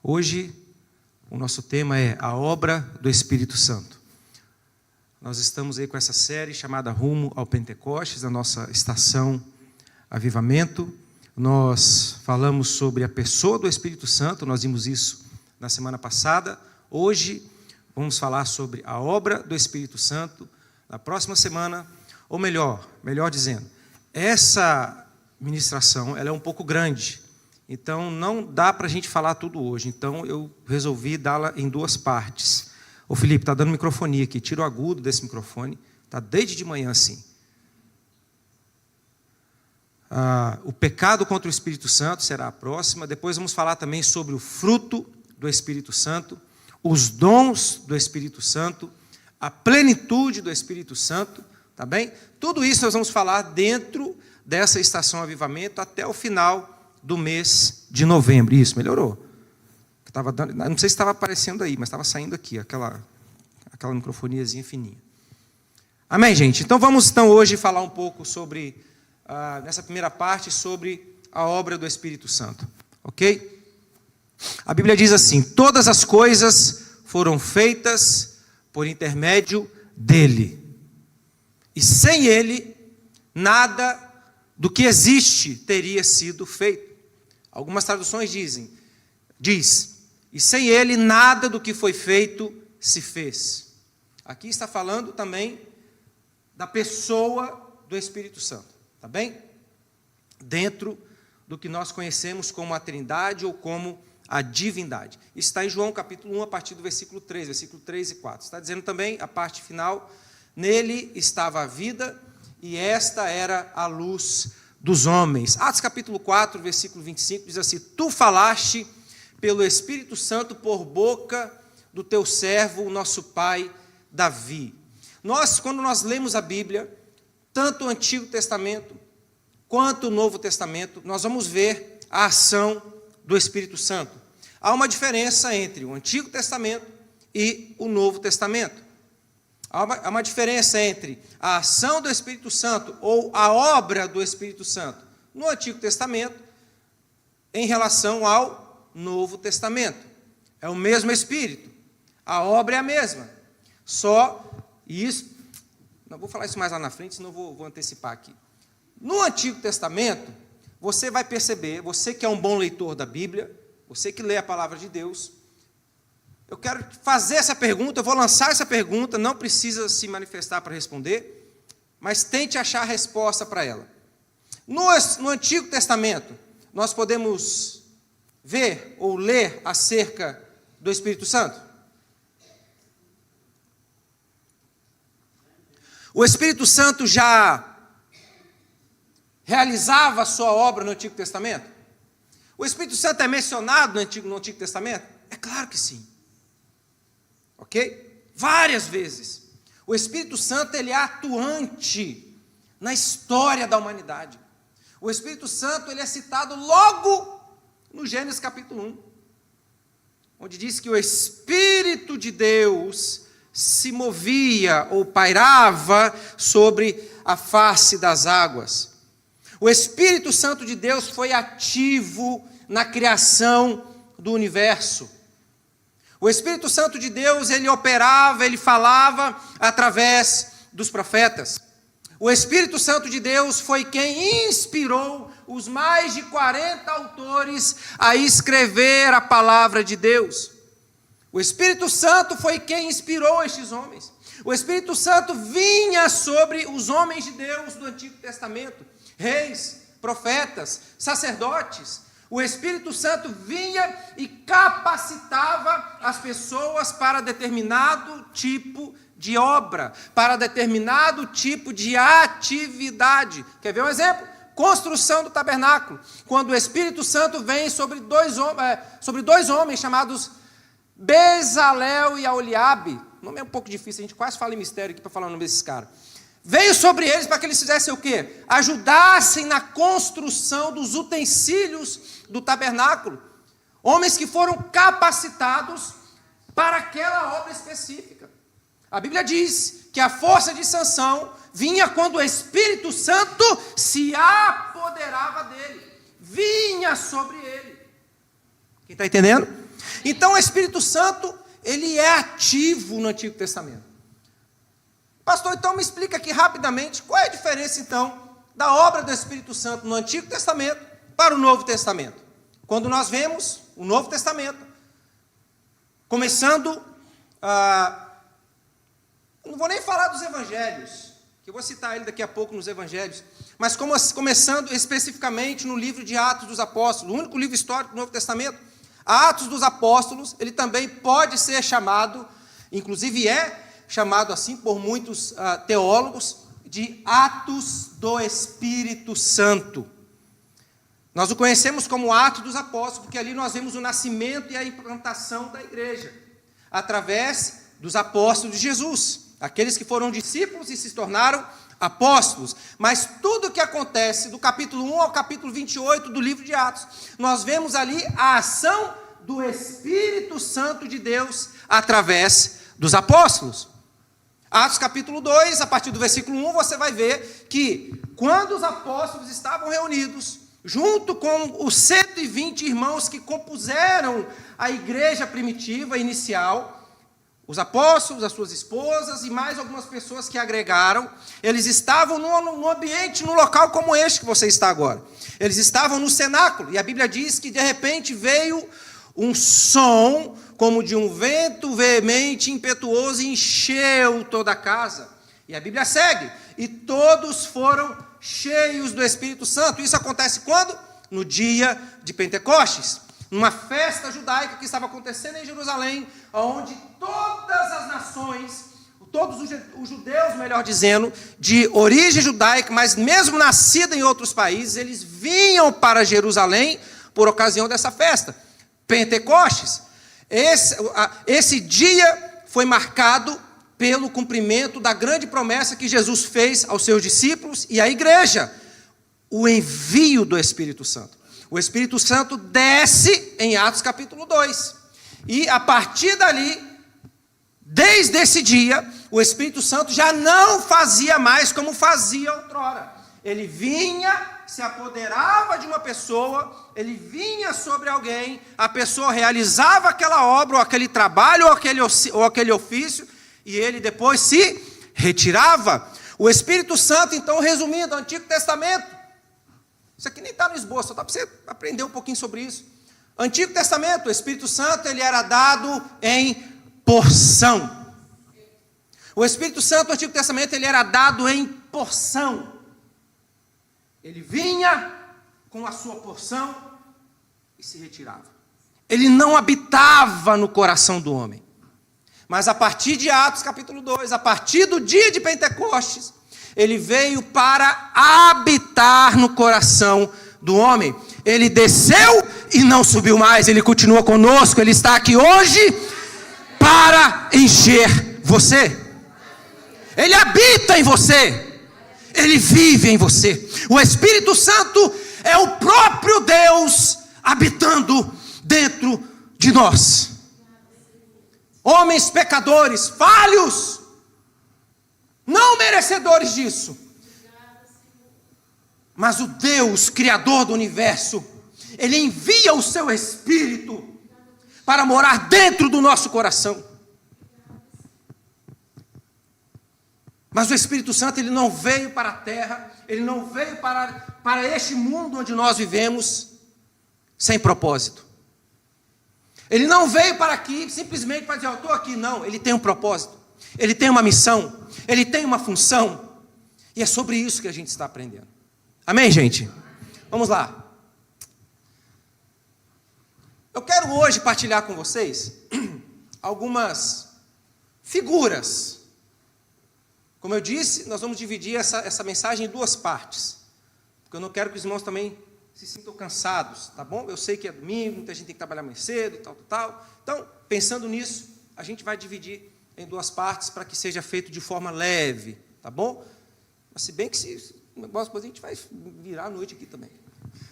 Hoje, o nosso tema é a obra do Espírito Santo. Nós estamos aí com essa série chamada Rumo ao Pentecostes, a nossa estação Avivamento. Nós falamos sobre a pessoa do Espírito Santo, nós vimos isso na semana passada. Hoje, vamos falar sobre a obra do Espírito Santo. Na próxima semana, ou melhor dizendo, essa ministração ela é um pouco grande. Então, não dá para a gente falar tudo hoje. Então, eu resolvi dá-la em duas partes. Ô Felipe, está dando microfonia aqui. Tira o agudo desse microfone. Está desde de manhã assim. O pecado contra o Espírito Santo será a próxima. Depois vamos falar também sobre o fruto do Espírito Santo, os dons do Espírito Santo, a plenitude do Espírito Santo. Tá bem? Tudo isso nós vamos falar dentro dessa estação Avivamento até o final do mês de novembro. Isso, melhorou. Estava dando, não sei se estava aparecendo aí, mas estava saindo aqui, aquela microfoniazinha fininha. Amém, gente? Então vamos hoje falar um pouco sobre, nessa primeira parte, sobre a obra do Espírito Santo. Ok? A Bíblia diz assim: todas as coisas foram feitas por intermédio dele. E sem ele, nada do que existe teria sido feito. Algumas traduções diz, e sem ele nada do que foi feito se fez. Aqui está falando também da pessoa do Espírito Santo, tá bem? Dentro do que nós conhecemos como a Trindade ou como a divindade. Isso está em João capítulo 1, a partir do versículo 3 e 4. Está dizendo também, a parte final, nele estava a vida e esta era a luz dos homens. Atos capítulo 4, versículo 25, diz assim: tu falaste pelo Espírito Santo por boca do teu servo, o nosso pai Davi. Quando nós lemos a Bíblia, tanto o Antigo Testamento quanto o Novo Testamento, nós vamos ver a ação do Espírito Santo. Há uma diferença entre o Antigo Testamento e o Novo Testamento. Há uma diferença entre a ação do Espírito Santo ou a obra do Espírito Santo no Antigo Testamento em relação ao Novo Testamento. É o mesmo Espírito, a obra é a mesma. Só isso, não vou falar isso mais lá na frente, senão vou antecipar aqui. No Antigo Testamento, você vai perceber, você que é um bom leitor da Bíblia, você que lê a palavra de Deus, eu quero fazer essa pergunta, eu vou lançar essa pergunta, não precisa se manifestar para responder, mas tente achar a resposta para ela. No Antigo Testamento, nós podemos ver ou ler acerca do Espírito Santo? O Espírito Santo já realizava a sua obra no Antigo Testamento? O Espírito Santo é mencionado no Antigo Testamento? É claro que sim. Ok? Várias vezes. O Espírito Santo ele é atuante na história da humanidade. O Espírito Santo ele é citado logo no Gênesis capítulo 1, onde diz que o Espírito de Deus se movia ou pairava sobre a face das águas. O Espírito Santo de Deus foi ativo na criação do universo. O Espírito Santo de Deus, ele operava, ele falava através dos profetas. O Espírito Santo de Deus foi quem inspirou os mais de 40 autores a escrever a palavra de Deus. O Espírito Santo foi quem inspirou estes homens. O Espírito Santo vinha sobre os homens de Deus do Antigo Testamento, reis, profetas, sacerdotes. O Espírito Santo vinha e capacitava as pessoas para determinado tipo de obra, para determinado tipo de atividade. Quer ver um exemplo? Construção do tabernáculo. Quando o Espírito Santo vem sobre dois homens chamados Bezalel e Aholiabe. O nome é um pouco difícil, a gente quase fala em mistério aqui para falar o nome desses caras. Veio sobre eles para que eles fizessem o quê? Ajudassem na construção dos utensílios do tabernáculo. Homens que foram capacitados para aquela obra específica. A Bíblia diz que a força de Sansão vinha quando o Espírito Santo se apoderava dele. Vinha sobre ele. Quem está entendendo? Então o Espírito Santo, ele é ativo no Antigo Testamento. Pastor, então me explica aqui rapidamente qual é a diferença então da obra do Espírito Santo no Antigo Testamento para o Novo Testamento. Quando nós vemos o Novo Testamento, começando, não vou nem falar dos Evangelhos, que eu vou citar ele daqui a pouco nos Evangelhos, mas começando especificamente no livro de Atos dos Apóstolos, o único livro histórico do Novo Testamento. Atos dos Apóstolos, ele também pode ser chamado, inclusive é chamado assim por muitos teólogos, de Atos do Espírito Santo. Nós o conhecemos como Atos dos Apóstolos, porque ali nós vemos o nascimento e a implantação da igreja, através dos apóstolos de Jesus, aqueles que foram discípulos e se tornaram apóstolos. Mas tudo o que acontece do capítulo 1 ao capítulo 28 do livro de Atos, nós vemos ali a ação do Espírito Santo de Deus através dos apóstolos. Atos capítulo 2, a partir do versículo 1, você vai ver que quando os apóstolos estavam reunidos, junto com os 120 irmãos que compuseram a igreja primitiva, inicial, os apóstolos, as suas esposas e mais algumas pessoas que agregaram, eles estavam num ambiente, num local como este que você está agora. Eles estavam no cenáculo, e a Bíblia diz que de repente veio um som como de um vento veemente, impetuoso, e encheu toda a casa. E a Bíblia segue, e todos foram cheios do Espírito Santo. Isso acontece quando? No dia de Pentecostes, numa festa judaica que estava acontecendo em Jerusalém, onde todas as nações, todos os judeus, melhor dizendo, de origem judaica, mas mesmo nascidos em outros países, eles vinham para Jerusalém por ocasião dessa festa, Pentecostes. Esse dia foi marcado pelo cumprimento da grande promessa que Jesus fez aos seus discípulos e à igreja, o envio do Espírito Santo. O Espírito Santo desce em Atos capítulo 2, e a partir dali, desde esse dia, o Espírito Santo já não fazia mais como fazia outrora. Ele vinha, se apoderava de uma pessoa, ele vinha sobre alguém, a pessoa realizava aquela obra, ou aquele trabalho, ou aquele ofício, e ele depois se retirava. O Espírito Santo, então, resumindo, o Antigo Testamento, isso aqui nem está no esboço, só está para você aprender um pouquinho sobre isso. Antigo Testamento, o Espírito Santo, ele era dado em porção. O Espírito Santo do Antigo Testamento, ele era dado em porção. Ele vinha com a sua porção e se retirava. Ele não habitava no coração do homem. Mas a partir de Atos capítulo 2, a partir do dia de Pentecostes, ele veio para habitar no coração do homem. Ele desceu e não subiu mais, ele continua conosco, ele está aqui hoje para encher você. Ele habita em você, ele vive em você. O Espírito Santo é o próprio Deus habitando dentro de nós. Homens pecadores, falhos, não merecedores disso, mas o Deus criador do universo, ele envia o seu Espírito para morar dentro do nosso coração. Mas o Espírito Santo, ele não veio para a terra, ele não veio para este mundo onde nós vivemos sem propósito. Ele não veio para aqui simplesmente para dizer, eu estou aqui. Não, ele tem um propósito, ele tem uma missão, ele tem uma função. E é sobre isso que a gente está aprendendo. Amém, gente? Vamos lá. Eu quero hoje partilhar com vocês algumas figuras. Como eu disse, nós vamos dividir essa mensagem em duas partes, porque eu não quero que os irmãos também se sintam cansados, tá bom? Eu sei que é domingo, muita gente tem que trabalhar mais cedo e tal. Então, pensando nisso, a gente vai dividir em duas partes para que seja feito de forma leve, tá bom? Mas se bem que depois a gente vai virar a noite aqui também.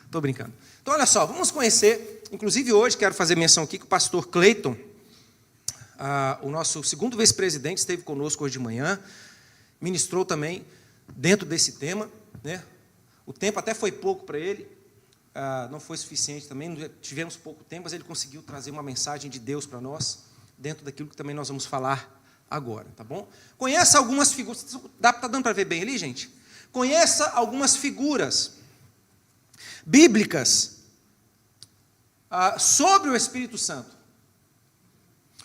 Estou brincando. Então, olha só, vamos conhecer, inclusive hoje, quero fazer menção aqui que o pastor Cleiton, o nosso segundo vice-presidente, esteve conosco hoje de manhã, ministrou também dentro desse tema, né? O tempo até foi pouco para ele, não foi suficiente também, tivemos pouco tempo, mas ele conseguiu trazer uma mensagem de Deus para nós, dentro daquilo que também nós vamos falar agora, tá bom? Conheça algumas figuras, tá dando para ver bem ali, gente? Conheça algumas figuras bíblicas sobre o Espírito Santo.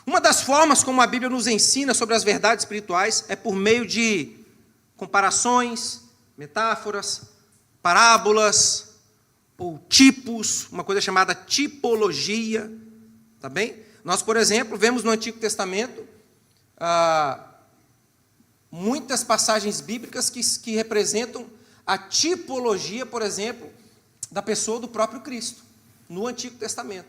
Uma das formas como a Bíblia nos ensina sobre as verdades espirituais é por meio de comparações, metáforas, parábolas ou tipos, uma coisa chamada tipologia, tá bem? Nós, por exemplo, vemos no Antigo Testamento muitas passagens bíblicas que representam a tipologia, por exemplo, da pessoa do próprio Cristo, no Antigo Testamento.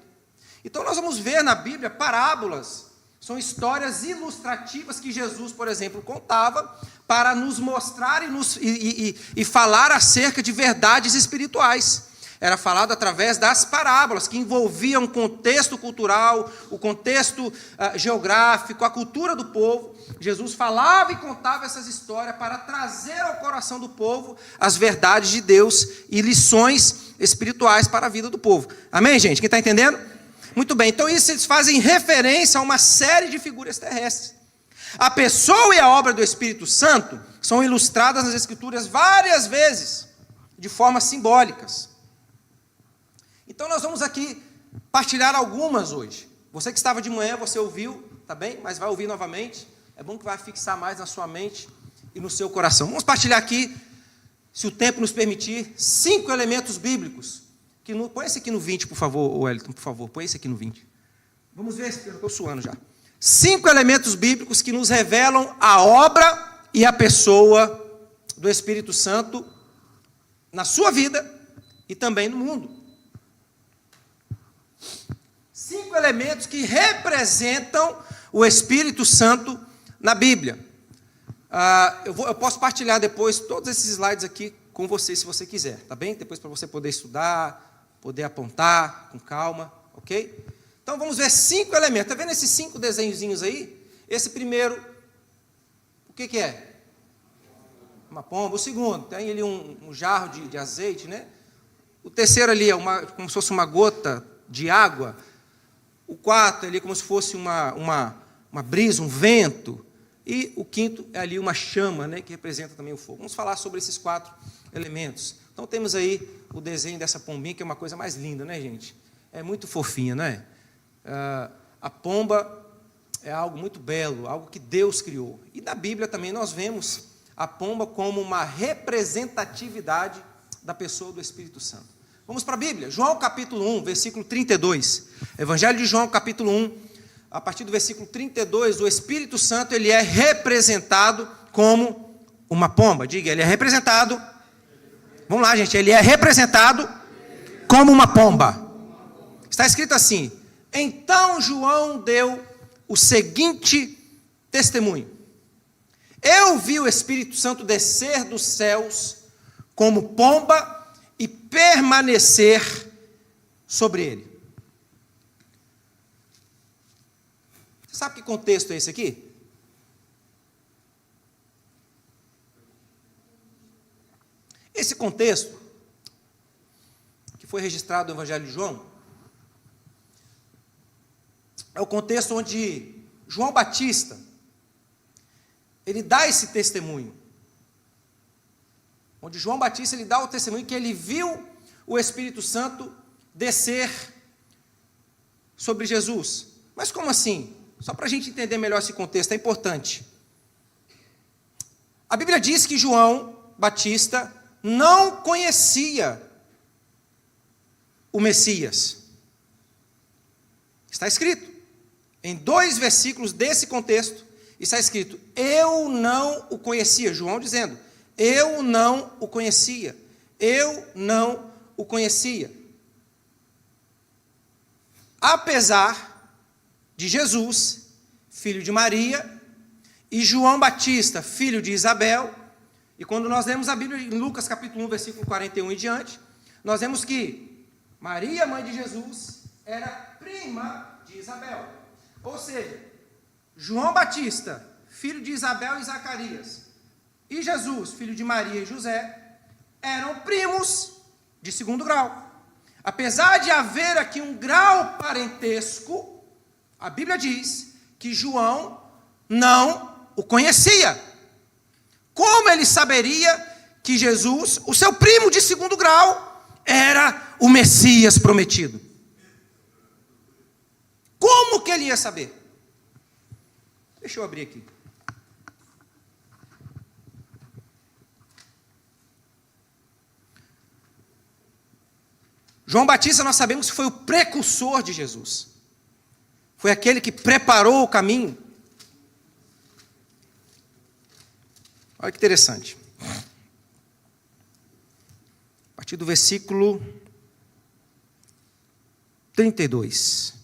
Então nós vamos ver na Bíblia parábolas, são histórias ilustrativas que Jesus, por exemplo, contava para nos mostrar e falar acerca de verdades espirituais. Era falado através das parábolas, que envolviam o contexto cultural, o contexto geográfico, a cultura do povo. Jesus falava e contava essas histórias para trazer ao coração do povo as verdades de Deus e lições espirituais para a vida do povo. Amém, gente? Quem está entendendo? Muito bem, então isso eles fazem referência a uma série de figuras terrestres. A pessoa e a obra do Espírito Santo são ilustradas nas Escrituras várias vezes, de formas simbólicas. Então nós vamos aqui partilhar algumas hoje. Você que estava de manhã, você ouviu, tá bem? Mas vai ouvir novamente. É bom que vai fixar mais na sua mente e no seu coração. Vamos partilhar aqui, se o tempo nos permitir, 5 elementos bíblicos. Põe esse aqui no 20, por favor, Wellington, por favor. Põe esse aqui no 20. Vamos ver, eu estou suando já. 5 elementos bíblicos que nos revelam a obra e a pessoa do Espírito Santo na sua vida e também no mundo. 5 elementos que representam o Espírito Santo na Bíblia. Eu posso partilhar depois todos esses slides aqui com você, se você quiser, tá bem? Depois para você poder estudar, poder apontar com calma, ok? Então vamos ver 5 elementos. Está vendo esses 5 desenhozinhos aí? Esse primeiro, o que é? Uma pomba. O segundo, tem ali um jarro de azeite, né? O terceiro ali é como se fosse uma gota de água. O quarto ali é como se fosse uma brisa, um vento. E o quinto é ali uma chama, né, que representa também o fogo. Vamos falar sobre esses 4 elementos. Então temos aí o desenho dessa pombinha, que é uma coisa mais linda, né, gente? É muito fofinha, não é? A pomba é algo muito belo, algo que Deus criou. E na Bíblia também nós vemos a pomba como uma representatividade da pessoa do Espírito Santo. Vamos para a Bíblia. João capítulo 1, versículo 32. Evangelho de João capítulo 1, a partir do versículo 32, o Espírito Santo ele é representado como uma pomba. Diga, ele é representado. Vamos lá, gente. Ele é representado como uma pomba. Está escrito assim: então João deu o seguinte testemunho: eu vi o Espírito Santo descer dos céus como pomba e permanecer sobre ele. Você sabe que contexto é esse aqui? Esse contexto, que foi registrado no Evangelho de João, é o contexto onde João Batista, ele dá esse testemunho. Onde João Batista ele dá o testemunho que ele viu o Espírito Santo descer sobre Jesus. Mas como assim? Só para a gente entender melhor esse contexto, é importante. A Bíblia diz que João Batista não conhecia o Messias. Está escrito, em 2 versículos desse contexto, está escrito: eu não o conhecia. João dizendo: eu não o conhecia. Eu não o conhecia. Apesar de Jesus, filho de Maria, e João Batista, filho de Isabel. E quando nós lemos a Bíblia em Lucas capítulo 1, versículo 41 e diante, nós vemos que Maria, mãe de Jesus, era prima de Isabel. Ou seja, João Batista, filho de Isabel e Zacarias, e Jesus, filho de Maria e José, eram primos de 2º grau. Apesar de haver aqui um grau parentesco, a Bíblia diz que João não o conhecia. Como ele saberia que Jesus, o seu primo de segundo grau, era o Messias prometido? Como que ele ia saber? Deixa eu abrir aqui. João Batista, nós sabemos que foi o precursor de Jesus. Foi aquele que preparou o caminho. Olha que interessante. A partir do versículo 32.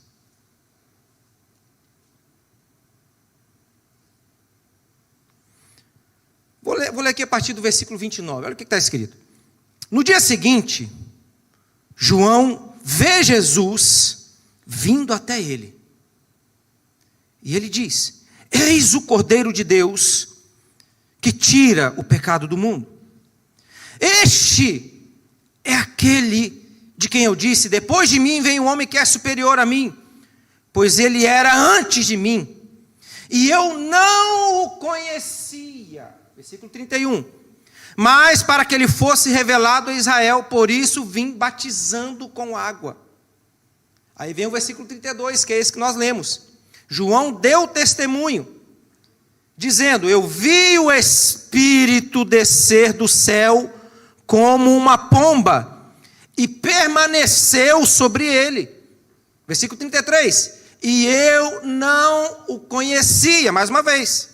Vou ler aqui a partir do versículo 29. Olha o que está escrito. No dia seguinte, João vê Jesus vindo até ele. E ele diz: eis o Cordeiro de Deus que tira o pecado do mundo. Este é aquele de quem eu disse: depois de mim vem um homem que é superior a mim, pois ele era antes de mim, e eu não o conhecia. Versículo 31. Mas para que ele fosse revelado a Israel, por isso vim batizando com água. Aí vem o versículo 32, que é esse que nós lemos. João deu testemunho, dizendo: eu vi o Espírito descer do céu como uma pomba, e permaneceu sobre ele. Versículo 33. E eu não o conhecia, mais uma vez.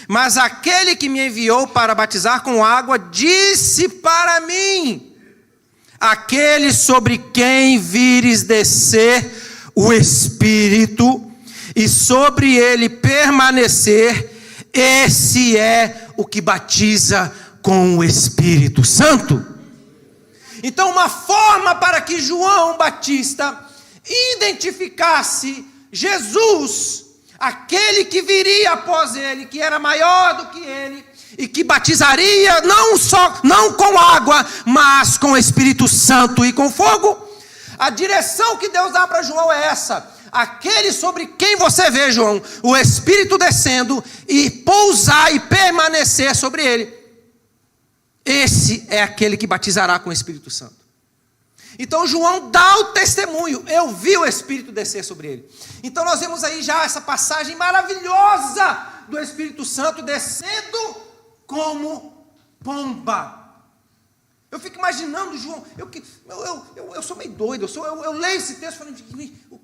Mas aquele que me enviou para batizar com água, disse para mim: aquele sobre quem vires descer o Espírito, e sobre ele permanecer, esse é o que batiza com o Espírito Santo. Então, uma forma para que João Batista identificasse Jesus, aquele que viria após ele, que era maior do que ele, e que batizaria não com água, mas com o Espírito Santo e com fogo. A direção que Deus dá para João é essa: aquele sobre quem você vê, João, o Espírito descendo e pousar e permanecer sobre ele, esse é aquele que batizará com o Espírito Santo. Então João dá o testemunho: eu vi o Espírito descer sobre ele. Então nós vemos aí já essa passagem maravilhosa do Espírito Santo descendo como pomba. Eu fico imaginando João, eu sou meio doido, eu leio esse texto falando: o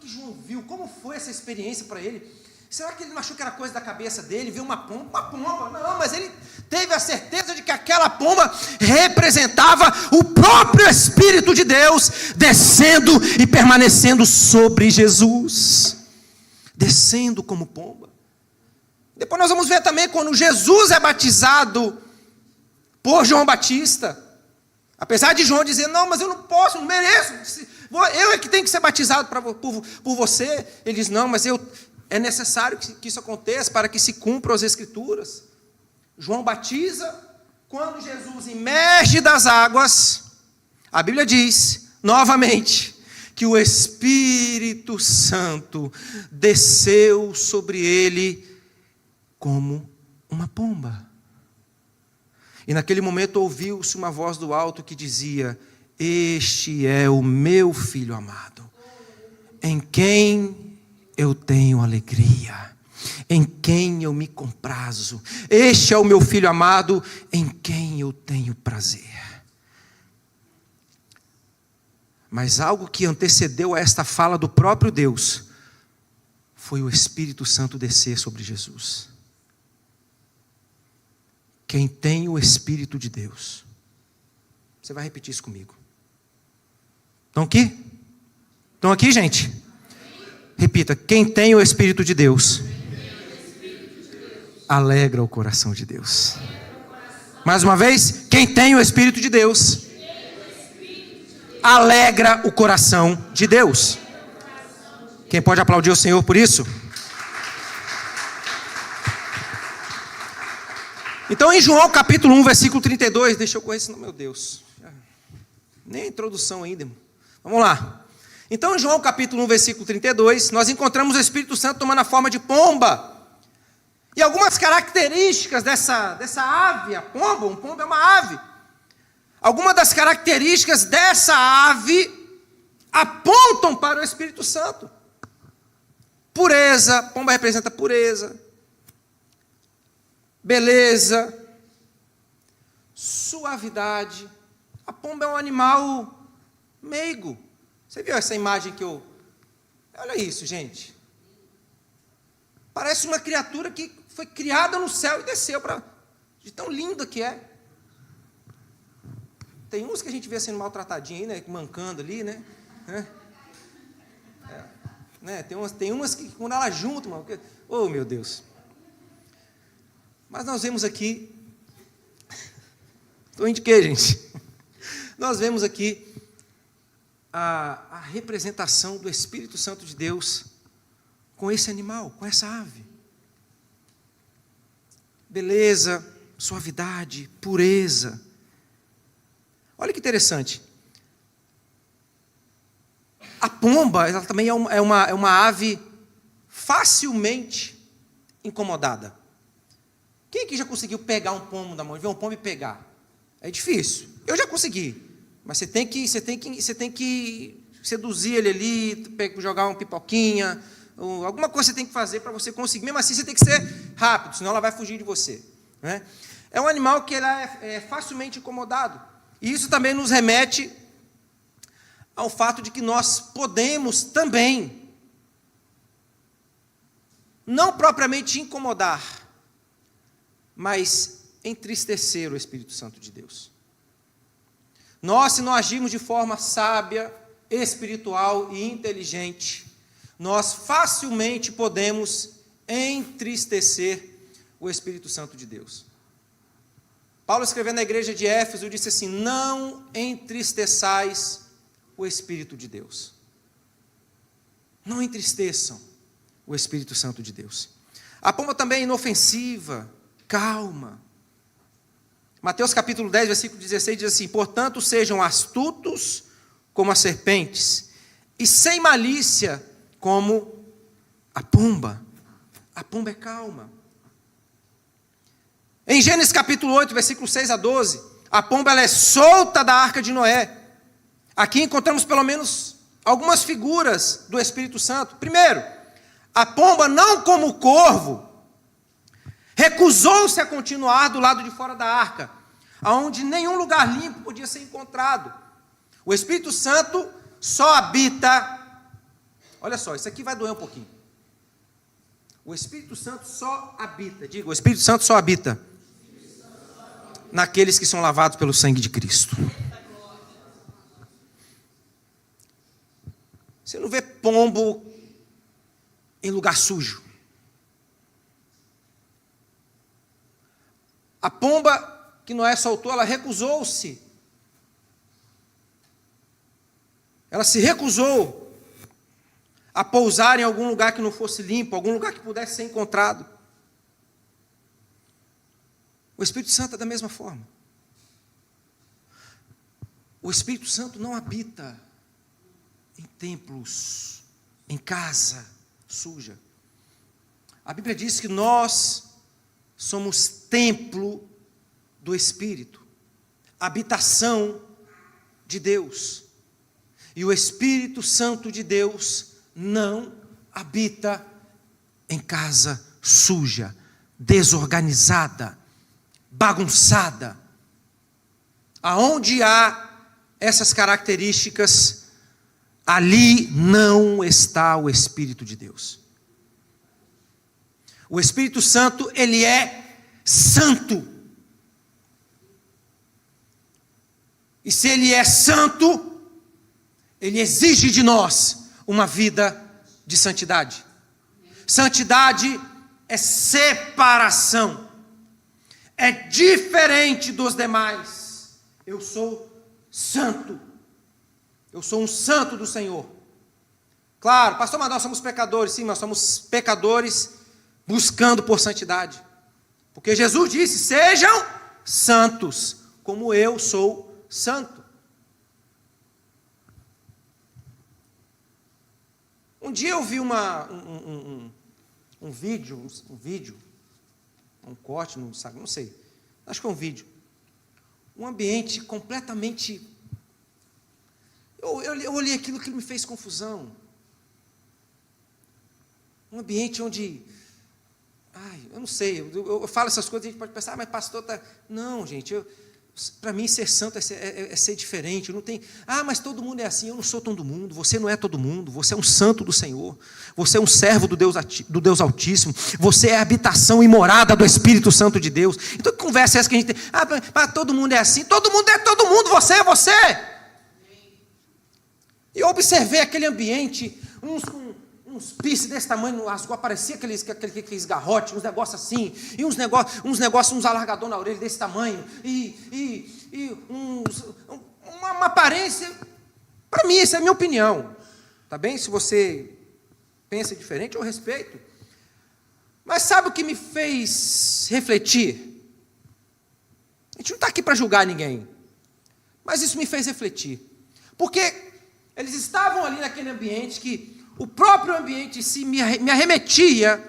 que João viu? Como foi essa experiência para ele? Será que ele não achou que era coisa da cabeça dele, ver uma pomba? Uma pomba, não, mas ele teve a certeza de que aquela pomba representava o próprio Espírito de Deus descendo e permanecendo sobre Jesus, descendo como pomba. Depois nós vamos ver também quando Jesus é batizado por João Batista. Apesar de João dizer: não, mas eu não posso, não mereço, eu é que tenho que ser batizado por você. Ele diz: não, mas é necessário que isso aconteça para que se cumpram as Escrituras. João batiza. Quando Jesus emerge das águas, a Bíblia diz, novamente, que o Espírito Santo desceu sobre ele como uma pomba. E naquele momento ouviu-se uma voz do alto que dizia: este é o meu Filho amado, em quem eu tenho alegria, em quem eu me comprazo. Este é o meu Filho amado, em quem eu tenho prazer. Mas algo que antecedeu a esta fala do próprio Deus foi o Espírito Santo descer sobre Jesus. Quem tem o Espírito de Deus. Você vai repetir isso comigo. Estão aqui? Estão aqui, gente? Repita: quem tem o Espírito de Deus, alegra o coração de Deus. Mais uma vez: quem tem o Espírito de Deus, alegra o coração de Deus. Quem pode aplaudir o Senhor por isso? Então, em João capítulo 1, versículo 32, deixa eu correr, senão, meu Deus. Nem a introdução ainda, irmão. Vamos lá. Então, em João capítulo 1, versículo 32, nós encontramos o Espírito Santo tomando a forma de pomba. E algumas características dessa ave, a pomba, um pombo é uma ave. Algumas das características dessa ave apontam para o Espírito Santo. Pureza, pomba representa pureza, beleza, suavidade. A pomba é um animal meigo. Você viu essa imagem que eu... Olha isso, gente. Parece uma criatura que foi criada no céu e desceu para... De tão linda que é. Tem uns que a gente vê sendo maltratadinho aí, né? Mancando ali, né? Né? Tem umas que quando ela junta, mano... Oh, meu Deus. Mas nós vemos aqui... Estou indo de quê, gente? Nós vemos aqui a representação do Espírito Santo de Deus com esse animal, com essa ave. Beleza, suavidade, pureza. Olha que interessante. A pomba, ela também é uma ave facilmente incomodada. Quem aqui já conseguiu pegar um pombo da mão, ver um pombo e pegar? É difícil. Eu já consegui. Mas você tem que seduzir ele ali, jogar uma pipoquinha, alguma coisa você tem que fazer para você conseguir. Mesmo assim, você tem que ser rápido, senão ela vai fugir de você. Né? É um animal que ela é facilmente incomodado. E isso também nos remete ao fato de que nós podemos também, não propriamente incomodar, mas entristecer o Espírito Santo de Deus. Se nós agirmos de forma sábia, espiritual e inteligente, nós facilmente podemos entristecer o Espírito Santo de Deus. Paulo, escrevendo na igreja de Éfeso, disse assim: não entristeçais o Espírito de Deus. Não entristeçam o Espírito Santo de Deus. A pomba também é inofensiva, calma. Mateus capítulo 10, versículo 16 diz assim: portanto, sejam astutos como as serpentes e sem malícia como a pomba. A pomba é calma. Em Gênesis capítulo 8, versículo 6 a 12, a pomba ela é solta da arca de Noé. Aqui encontramos pelo menos algumas figuras do Espírito Santo. Primeiro, a pomba, não como o corvo, recusou-se a continuar do lado de fora da arca, onde nenhum lugar limpo podia ser encontrado. O Espírito Santo só habita... Olha só, isso aqui vai doer um pouquinho. O Espírito Santo só habita, diga, o Espírito Santo só habita naqueles que são lavados pelo sangue de Cristo. Você não vê pombo em lugar sujo. A pomba que Noé soltou, ela recusou-se. Ela se recusou a pousar em algum lugar que não fosse limpo, algum lugar que pudesse ser encontrado. O Espírito Santo é da mesma forma. O Espírito Santo não habita em templos, em casa suja. A Bíblia diz que nós somos templo do Espírito, habitação de Deus. E o Espírito Santo de Deus não habita em casa suja, desorganizada, bagunçada. Aonde há essas características, ali não está o Espírito de Deus. O Espírito Santo, ele é santo. E se ele é santo, ele exige de nós uma vida de santidade. Santidade é separação. É diferente dos demais. Eu sou santo. Eu sou um santo do Senhor. Claro, pastor, mas nós somos pecadores. Sim, nós somos pecadores buscando por santidade. Porque Jesus disse: sejam santos, como eu sou santo. Um dia eu vi um vídeo, um corte no Instagram, não sei, acho que é um vídeo. Um ambiente completamente... Eu olhei aquilo que me fez confusão. Um ambiente onde... eu não sei, eu falo essas coisas e a gente pode pensar, mas pastor está... Não, gente, para mim ser santo é ser diferente. Não tem, mas todo mundo é assim. Eu não sou todo mundo, você não é todo mundo. Você é um santo do Senhor, você é um servo do Deus Altíssimo, você é a habitação e morada do Espírito Santo de Deus. Então que conversa é essa que a gente tem? Mas todo mundo é assim. Todo mundo é todo mundo, você é você. E eu observei aquele ambiente, uns piercing desse tamanho, aparecia aqueles garrotes, uns negócios assim, e uns alargador na orelha desse tamanho, e uma aparência, para mim, essa é a minha opinião, tá bem? Se você pensa diferente, eu respeito. Mas sabe o que me fez refletir? A gente não está aqui para julgar ninguém, mas isso me fez refletir, porque eles estavam ali naquele ambiente que o próprio ambiente em si me arremetia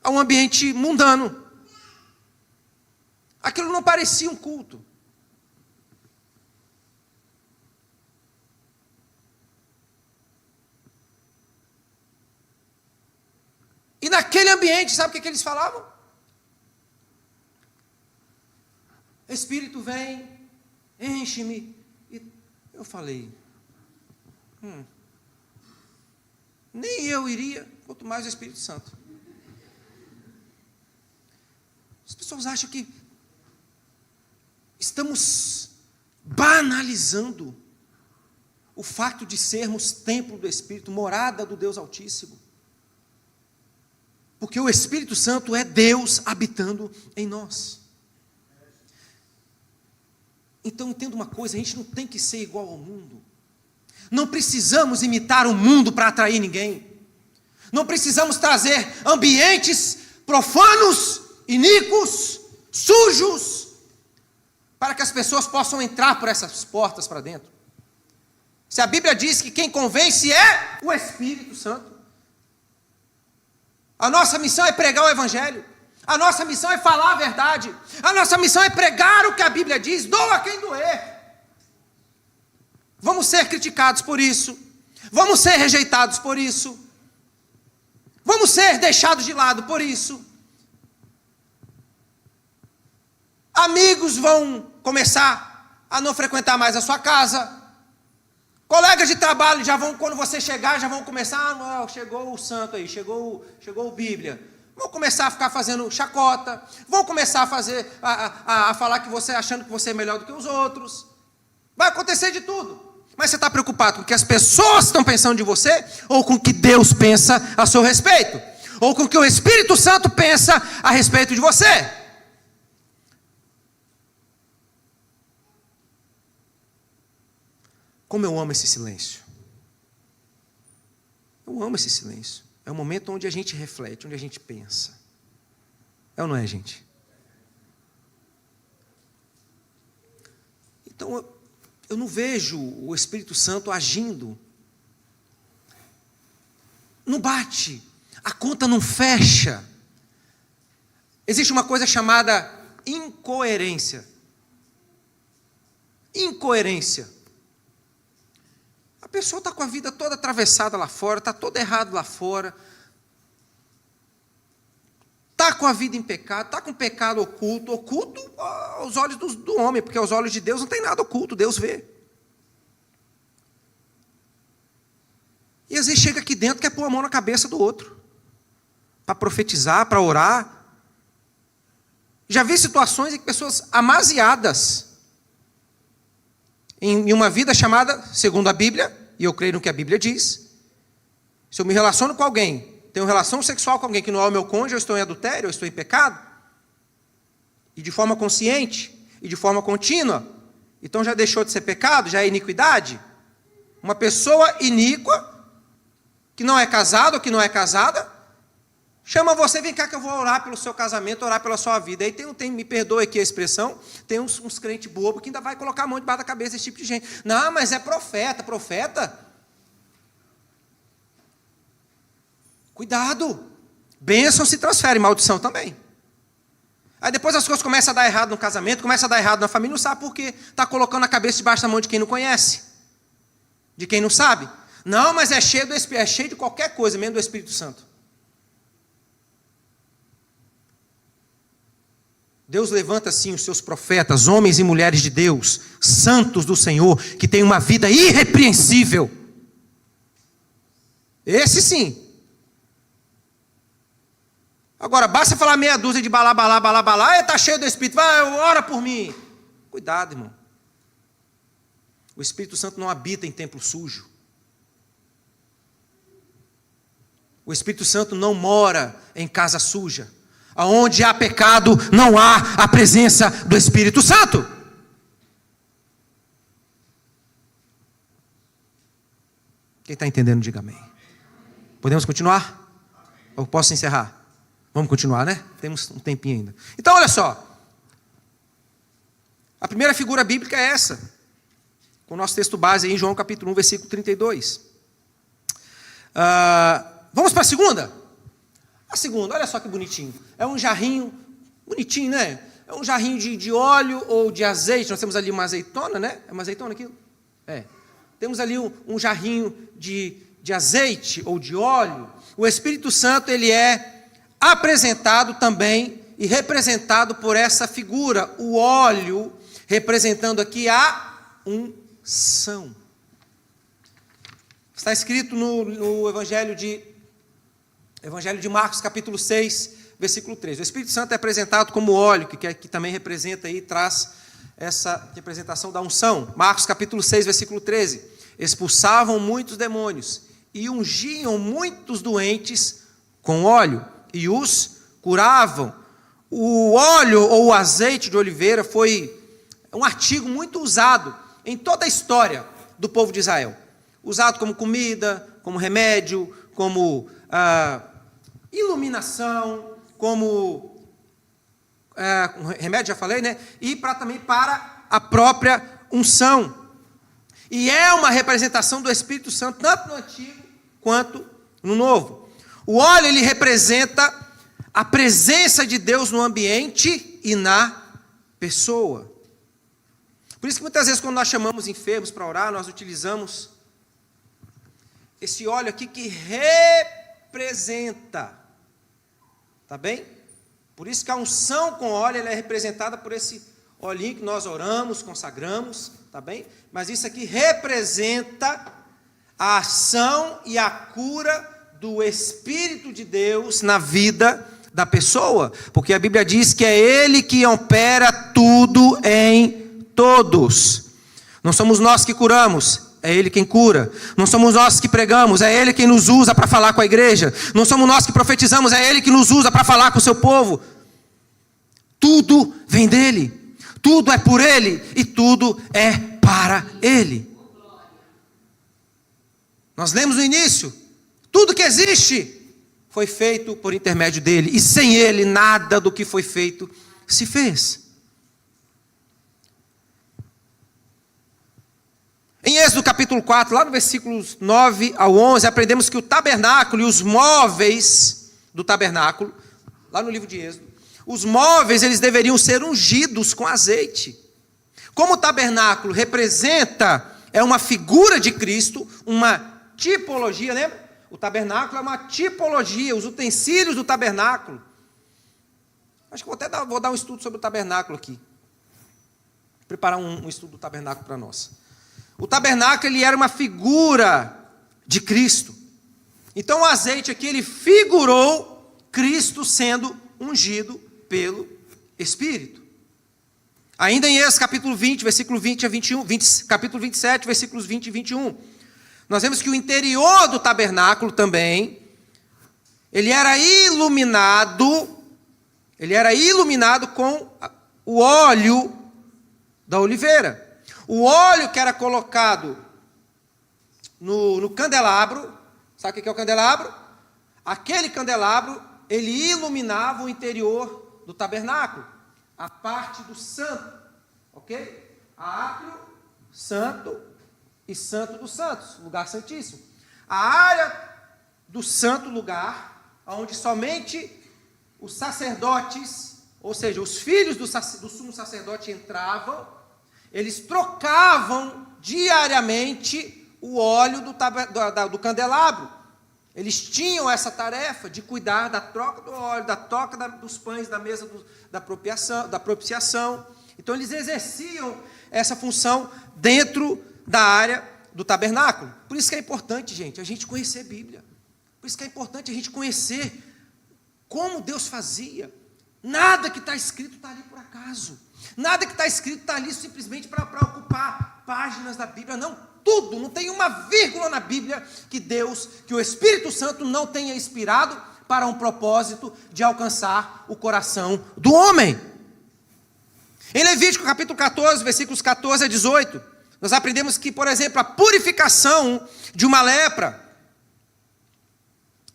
a um ambiente mundano. Aquilo não parecia um culto. E naquele ambiente, sabe o que eles falavam? Espírito vem, enche-me. E eu falei... nem eu iria, quanto mais o Espírito Santo. As pessoas acham que estamos banalizando o fato de sermos templo do Espírito, morada do Deus Altíssimo. Porque o Espírito Santo é Deus habitando em nós. Então entenda uma coisa, a gente não tem que ser igual ao mundo. Não precisamos imitar o mundo para atrair ninguém. Não precisamos trazer ambientes profanos, iníquos, sujos, para que as pessoas possam entrar por essas portas para dentro. Se a Bíblia diz que quem convence é o Espírito Santo. A nossa missão é pregar o Evangelho. A nossa missão é falar a verdade. A nossa missão é pregar o que a Bíblia diz. Doa quem doer. Vamos ser criticados por isso, vamos ser rejeitados por isso, vamos ser deixados de lado por isso. Amigos vão começar a não frequentar mais a sua casa, colegas de trabalho já vão, quando você chegar, já vão começar, chegou o santo aí, chegou o Bíblia. Vão começar a ficar fazendo chacota, vão começar a falar que você, achando que você é melhor do que os outros. Vai acontecer de tudo. Mas você está preocupado com o que as pessoas estão pensando de você? Ou com o que Deus pensa a seu respeito? Ou com o que o Espírito Santo pensa a respeito de você? Como eu amo esse silêncio. Eu amo esse silêncio. É o momento onde a gente reflete, onde a gente pensa. É ou não é, gente? Então, eu não vejo o Espírito Santo agindo. Não bate. A conta não fecha. Existe uma coisa chamada incoerência. Incoerência. A pessoa está com a vida toda atravessada lá fora, está todo errado lá fora, está com a vida em pecado, está com pecado oculto aos olhos do homem, porque aos olhos de Deus não tem nada oculto, Deus vê. E às vezes chega aqui dentro, quer pôr a mão na cabeça do outro, para profetizar, para orar. Já vi situações em que pessoas amaziadas, em uma vida chamada, segundo a Bíblia, e eu creio no que a Bíblia diz, se eu me relaciono com alguém, tenho relação sexual com alguém que não é o meu cônjuge, eu estou em adultério, eu estou em pecado, e de forma consciente, e de forma contínua, então já deixou de ser pecado, já é iniquidade. Uma pessoa iníqua, que não é casado ou que não é casada, chama você, vem cá que eu vou orar pelo seu casamento, orar pela sua vida. Aí tem me perdoe aqui a expressão, tem uns crentes bobos que ainda vai colocar a mão debaixo da cabeça desse tipo de gente. Não, mas é profeta. Cuidado. Bênção se transfere, maldição também. Aí depois as coisas começam a dar errado no casamento, começam a dar errado na família, não sabe por quê. Está colocando a cabeça debaixo da mão de quem não conhece, de quem não sabe. Não, mas é cheio de qualquer coisa, menos do Espírito Santo. Deus levanta sim os seus profetas, homens e mulheres de Deus, santos do Senhor, que têm uma vida irrepreensível. Esse sim. Agora, basta falar meia dúzia de balá, está cheio do Espírito, vai, ora por mim. Cuidado, irmão. O Espírito Santo não habita em templo sujo. O Espírito Santo não mora em casa suja. Onde há pecado, não há a presença do Espírito Santo. Quem está entendendo, diga amém. Podemos continuar? Ou posso encerrar? Vamos continuar, né? Temos um tempinho ainda. Então, olha só. A primeira figura bíblica é essa. Com o nosso texto base aí em João capítulo 1, versículo 32. Vamos para a segunda? A segunda, olha só que bonitinho. É um jarrinho, bonitinho, né? É um jarrinho de óleo ou de azeite. Nós temos ali uma azeitona, né? É uma azeitona aquilo? É. Temos ali um jarrinho de azeite ou de óleo. O Espírito Santo, ele é apresentado também e representado por essa figura, o óleo, representando aqui a unção. Está escrito no Evangelho de Marcos, capítulo 6, versículo 3. O Espírito Santo é apresentado como óleo, que também representa e traz essa representação da unção. Marcos, capítulo 6, versículo 13. Expulsavam muitos demônios e ungiam muitos doentes com óleo e os curavam. O óleo ou o azeite de oliveira foi um artigo muito usado em toda a história do povo de Israel. Usado como comida, como remédio, como iluminação, como remédio, já falei, né? E também para a própria unção. E é uma representação do Espírito Santo, tanto no Antigo quanto no Novo. O óleo, ele representa a presença de Deus no ambiente e na pessoa. Por isso que muitas vezes quando nós chamamos enfermos para orar, nós utilizamos esse óleo aqui que representa. Tá bem? Por isso que a unção com óleo ela é representada por esse olhinho que nós oramos, consagramos, tá bem? Mas isso aqui representa a ação e a cura do Espírito de Deus na vida da pessoa, porque a Bíblia diz que é Ele que opera tudo em todos. Não somos nós que curamos, é Ele quem cura. Não somos nós que pregamos, é Ele quem nos usa para falar com a igreja. Não somos nós que profetizamos, é Ele que nos usa para falar com o seu povo. Tudo vem dEle, tudo é por Ele e tudo é para Ele. Nós lemos no início, tudo que existe foi feito por intermédio dEle, e sem Ele nada do que foi feito se fez. Em Êxodo capítulo 4, lá no versículos 9 ao 11, aprendemos que o tabernáculo e os móveis do tabernáculo, lá no livro de Êxodo, os móveis eles deveriam ser ungidos com azeite. Como o tabernáculo representa, é uma figura de Cristo, uma tipologia, lembra? O tabernáculo é uma tipologia, os utensílios do tabernáculo. Acho que vou dar um estudo sobre o tabernáculo aqui. Preparar um estudo do tabernáculo para nós. O tabernáculo ele era uma figura de Cristo. Então o azeite aqui ele figurou Cristo sendo ungido pelo Espírito. Ainda em Êxodo capítulo 20, versículo 20 a 21, capítulo 27, versículos 20 e 21. Nós vemos que o interior do tabernáculo também, ele era iluminado com o óleo da oliveira. O óleo que era colocado no candelabro, sabe o que é o candelabro? Aquele candelabro, ele iluminava o interior do tabernáculo, a parte do santo, ok? Átrio, santo e santo dos santos, lugar santíssimo. A área do santo lugar, onde somente os sacerdotes, ou seja, os filhos do sumo sacerdote entravam. Eles trocavam diariamente o óleo do candelabro. Eles tinham essa tarefa de cuidar da troca do óleo, da troca dos pães da mesa da propiciação. Então eles exerciam essa função dentro da área do tabernáculo. Por isso que é importante, gente, a gente conhecer a Bíblia. Por isso que é importante a gente conhecer como Deus fazia. Nada que está escrito está ali por acaso. Nada que está escrito está ali simplesmente para ocupar páginas da Bíblia. Não, tudo, não tem uma vírgula na Bíblia que o Espírito Santo não tenha inspirado para um propósito de alcançar o coração do homem. Em Levítico capítulo 14, versículos 14 a 18, nós aprendemos que, por exemplo, a purificação de uma lepra,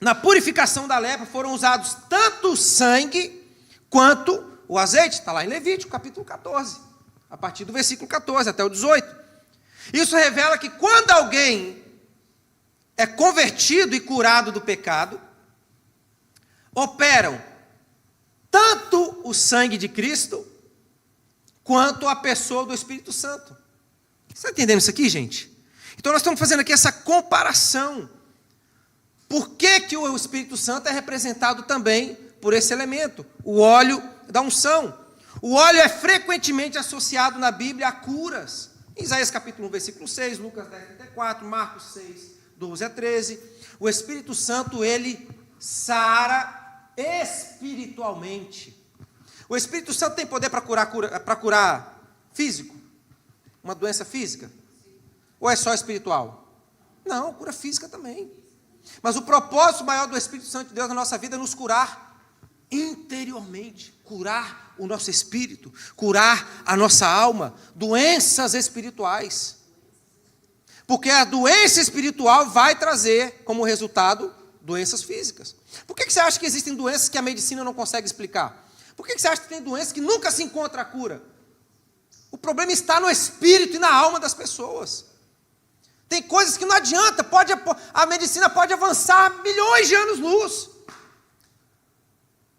na purificação da lepra foram usados tanto o sangue quanto o azeite. Está lá em Levítico capítulo 14, a partir do versículo 14 até o 18. Isso revela que quando alguém é convertido e curado do pecado, operam tanto o sangue de Cristo, quanto a pessoa do Espírito Santo. Você está entendendo isso aqui, gente? Então nós estamos fazendo aqui essa comparação. Por que o Espírito Santo é representado também por esse elemento, o óleo da unção? O óleo é frequentemente associado na Bíblia a curas. Em Isaías capítulo 1, versículo 6, Lucas 10, 34, Marcos 6, 12 a 13. O Espírito Santo, ele sara espiritualmente. O Espírito Santo tem poder para curar físico? Uma doença física? Ou é só espiritual? Não, cura física também. Mas o propósito maior do Espírito Santo de Deus na nossa vida é nos curar interiormente, curar o nosso espírito, curar a nossa alma, doenças espirituais. Porque a doença espiritual vai trazer como resultado doenças físicas. Por que você acha que existem doenças que a medicina não consegue explicar? Por que você acha que tem doenças que nunca se encontra a cura? O problema está no espírito e na alma das pessoas. Tem coisas que não adianta, a medicina pode avançar milhões de anos-luz.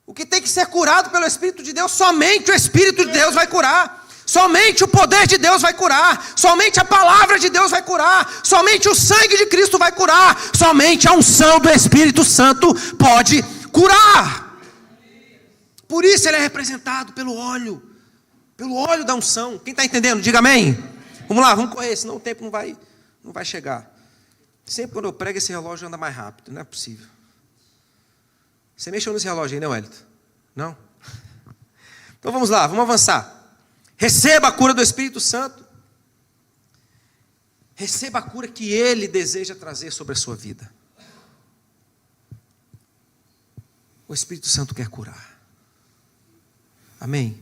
O que tem que ser curado pelo Espírito de Deus, somente o Espírito de Deus vai curar. Somente o poder de Deus vai curar. Somente a palavra de Deus vai curar. Somente o sangue de Cristo vai curar. Somente a unção do Espírito Santo pode curar. Por isso ele é representado pelo óleo da unção. Quem está entendendo? Diga amém. Vamos lá, vamos correr, senão o tempo não vai chegar. Sempre quando eu prego esse relógio anda mais rápido, não é possível. Você mexeu nesse relógio aí, não, Wellington? Não? Então vamos lá, vamos avançar. Receba a cura do Espírito Santo. Receba a cura que Ele deseja trazer sobre a sua vida. O Espírito Santo quer curar. Amém?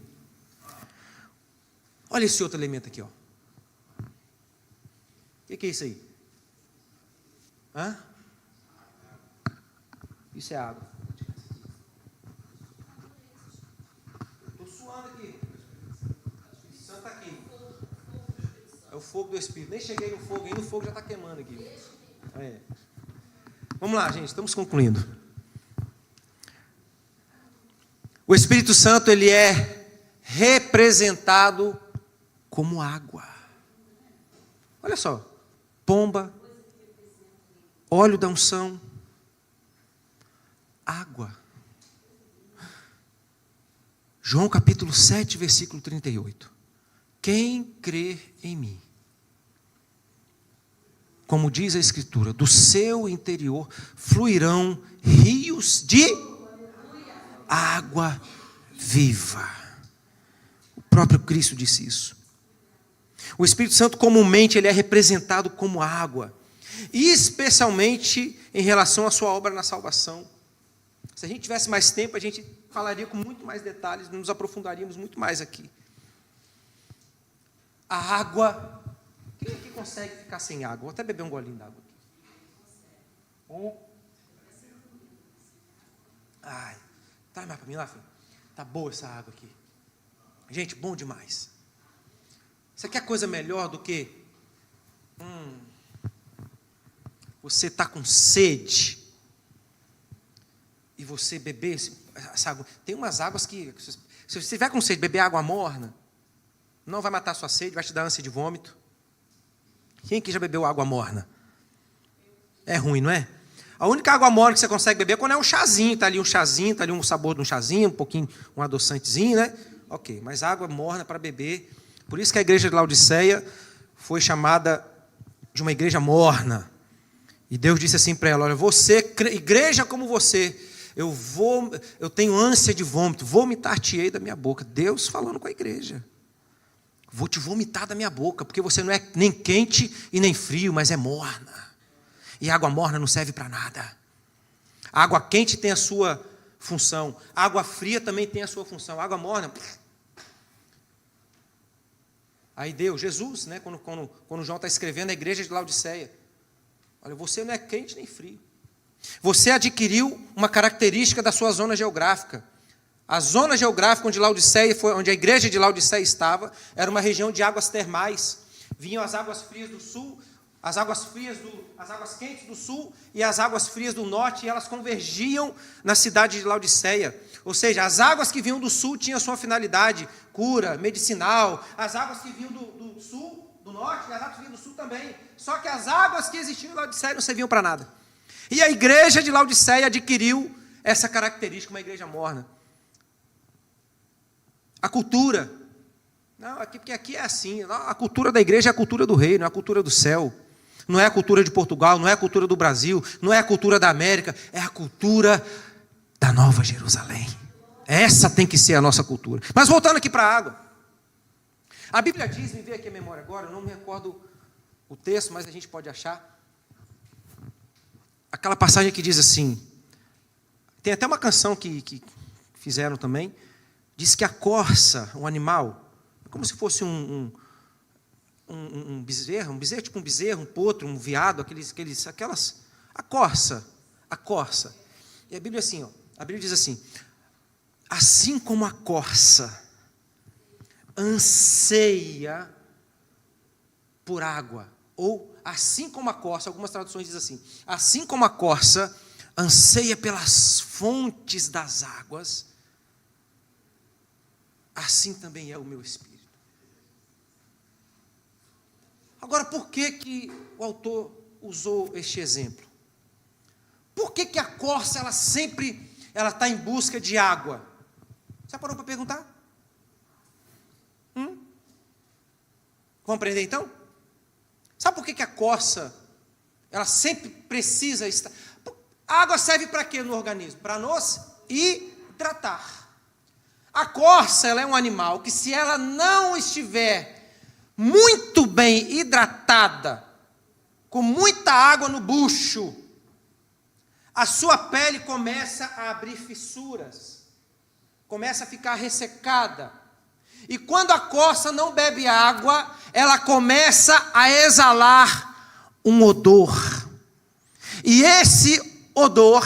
Olha esse outro elemento aqui, ó. O que é isso aí? Hã? Isso é água. Estou suando aqui. O Espírito Santo está aqui. É o fogo do Espírito. Nem cheguei no fogo, ainda o fogo já está queimando aqui. É. Vamos lá, gente, estamos concluindo. O Espírito Santo, ele é representado como água. Olha só. Pomba, óleo da unção, água. João capítulo 7, versículo 38. Quem crer em mim, como diz a Escritura, do seu interior fluirão rios de água viva. O próprio Cristo disse isso. O Espírito Santo comumente ele é representado como água, especialmente em relação à sua obra na salvação. Se a gente tivesse mais tempo, a gente falaria com muito mais detalhes, nos aprofundaríamos muito mais aqui. A água, quem aqui consegue ficar sem água? Vou até beber um golinho d'água aqui. Ai, tá mais para mim lá, filho? Tá boa essa água aqui. Gente, bom demais. Você quer coisa melhor do que você está com sede e você beber essa água. Tem umas águas que, se você tiver com sede, beber água morna, não vai matar a sua sede, vai te dar ânsia de vômito. Quem aqui já bebeu água morna? É ruim, não é? A única água morna que você consegue beber é quando é um chazinho, está ali um chazinho, está ali um sabor de um chazinho, um pouquinho, um adoçantezinho, né? Ok, mas água morna para beber. Por isso que a igreja de Laodiceia foi chamada de uma igreja morna. E Deus disse assim para ela: olha, você, igreja como você, eu tenho ânsia de vômito, vomitar-te-ei da minha boca. Deus falando com a igreja. Vou te vomitar da minha boca, porque você não é nem quente e nem frio, mas é morna. E água morna não serve para nada. A água quente tem a sua função. A água fria também tem a sua função. A água morna... Aí Deus, Jesus, né, quando João está escrevendo a igreja de Laodiceia, olha, você não é quente nem frio. Você adquiriu uma característica da sua zona geográfica. A zona geográfica onde Laodiceia foi, onde a igreja de Laodiceia estava, era uma região de águas termais. Vinham as águas frias do sul, as águas quentes do sul e as águas frias do norte, e elas convergiam na cidade de Laodiceia. Ou seja, as águas que vinham do sul tinham sua finalidade, cura, medicinal. As águas que vinham do sul, do norte, e as águas que vinham do sul também. Só que as águas que existiam em Laodiceia não serviam para nada. E a igreja de Laodiceia adquiriu essa característica, uma igreja morna. A cultura. Não, porque aqui é assim. A cultura da igreja é a cultura do reino, é a cultura do céu. Não é a cultura de Portugal, não é a cultura do Brasil, não é a cultura da América, é a cultura da Nova Jerusalém. Essa tem que ser a nossa cultura. Mas voltando aqui para a água. A Bíblia diz, me veio aqui a memória agora, eu não me recordo o texto, mas a gente pode achar. Aquela passagem que diz assim, tem até uma canção que fizeram também, diz que a corça, um animal, como se fosse um bezerro, tipo um bezerro, um potro, um veado, a corça. E a Bíblia assim, a Bíblia diz assim: assim como a corça anseia por água, ou assim como a corça, algumas traduções dizem assim, assim como a corça anseia pelas fontes das águas, assim também é o meu espírito. Agora, por que o autor usou este exemplo? Por que a corça, ela sempre está em busca de água? Você parou para perguntar? Vamos aprender então? Sabe por que a corça, ela sempre precisa estar... A água serve para quê no organismo? Para nos hidratar. A corça, ela é um animal que, se ela não estiver muito bem hidratada, com muita água no bucho, a sua pele começa a abrir fissuras, começa a ficar ressecada. E quando a corça não bebe água, ela começa a exalar um odor. E esse odor